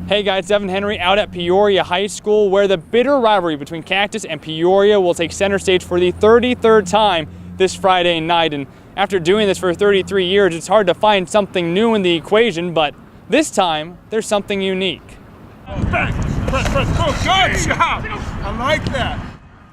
Hey guys, Devin Henry out at Peoria High School, where the bitter rivalry between Cactus and Peoria will take center stage for the 33rd time this Friday night. And after doing this for 33 years, it's hard to find something new in the equation, but this time there's something unique. Oh, good job! I like that.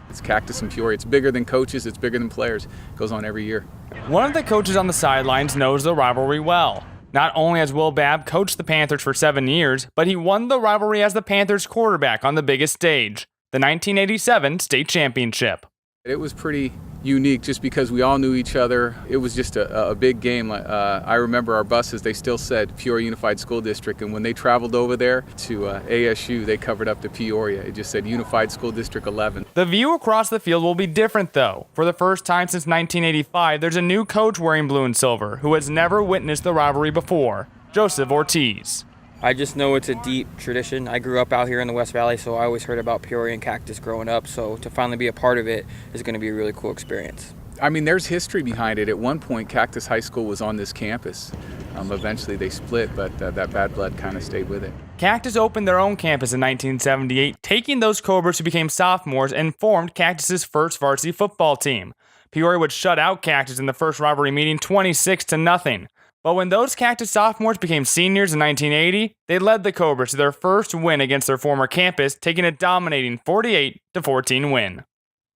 It's Cactus and Peoria. It's bigger than coaches, it's bigger than players. It goes on every year. One of the coaches on the sidelines knows the rivalry well. Not only has Will Babb coached the Panthers for 7 years, but he won the rivalry as the Panthers quarterback on the biggest stage, the 1987 state championship. It was pretty unique just because we all knew each other. It was just a big game. I remember our buses, they still said Peoria Unified School District, and when they traveled over there to ASU, they covered up to Peoria. It just said Unified School District 11. The view across the field will be different though. For the first time since 1985, there's a new coach wearing blue and silver who has never witnessed the rivalry before, Joseph Ortiz. I just know it's a deep tradition. I grew up out here in the West Valley, so I always heard about Peoria and Cactus growing up. So to finally be a part of it is going to be a really cool experience. I mean, there's history behind it. At one point, Cactus High School was on this campus. Eventually they split, but that bad blood kind of stayed with it. Cactus opened their own campus in 1978, taking those Cobras who became sophomores and formed Cactus's first varsity football team. Peoria would shut out Cactus in the first rivalry meeting 26-0. But when those Cactus sophomores became seniors in 1980, they led the Cobras to their first win against their former campus, taking a dominating 48-14 win.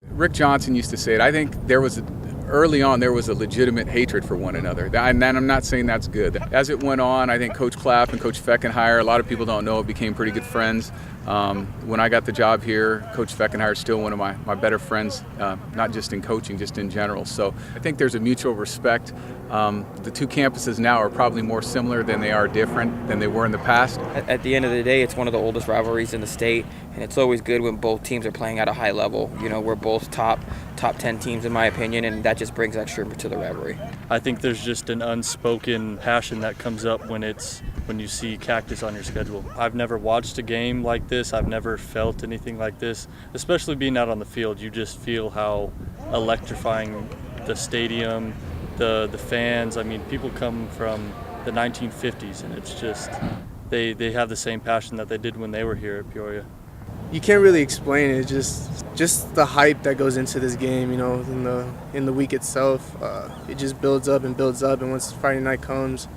Rick Johnson used to say it. I think early on there was a legitimate hatred for one another. And I'm not saying that's good. As it went on, I think Coach Clapp and Coach Feckenheier, a lot of people don't know, became pretty good friends. When I got the job here, Coach Feckenheier is still one of my better friends, not just in coaching, just in general. So I think there's a mutual respect. The two campuses now are probably more similar than they are different than they were in the past. At the end of the day, it's one of the oldest rivalries in the state, and it's always good when both teams are playing at a high level. You know, we're both top 10 teams in my opinion, and that just brings extra to the rivalry. I think there's just an unspoken passion that comes up when you see Cactus on your schedule. I've never watched a game like this. I've never felt anything like this, especially being out on the field. You just feel how electrifying the stadium, the fans. I mean, people come from the 1950s, and it's just they have the same passion that they did when they were here at Peoria. You can't really explain it. Just the hype that goes into this game. You know, in the week itself, it just builds up, and once Friday night comes,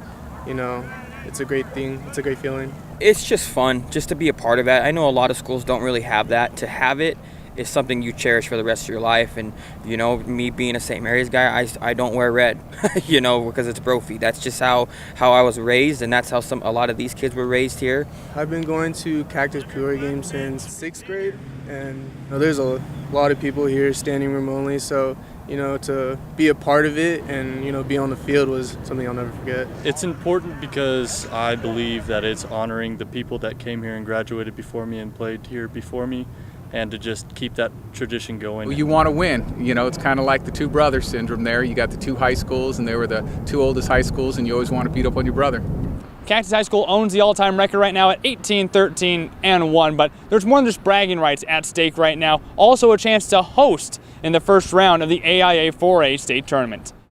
you know, it's a great thing. It's a great feeling. It's just fun just to be a part of it. I know a lot of schools don't really have that. To have it is something you cherish for the rest of your life. And, you know, me being a St. Mary's guy, I don't wear red, you know, because it's brophy. That's just how I was raised, and that's how a lot of these kids were raised here. I've been going to Cactus Peoria games since 6th grade, and you know, there's a lot of people here, standing room only, so you know, to be a part of it and, you know, be on the field was something I'll never forget. It's important because I believe that it's honoring the people that came here and graduated before me and played here before me, and to just keep that tradition going. Well, you want to win. You know, it's kind of like the two brothers syndrome there. You got the two high schools, and they were the two oldest high schools, and you always want to beat up on your brother. Cactus High School owns the all-time record right now at 18-13-1, but there's more than just bragging rights at stake right now. Also a chance to host in the first round of the AIA 4A state tournament.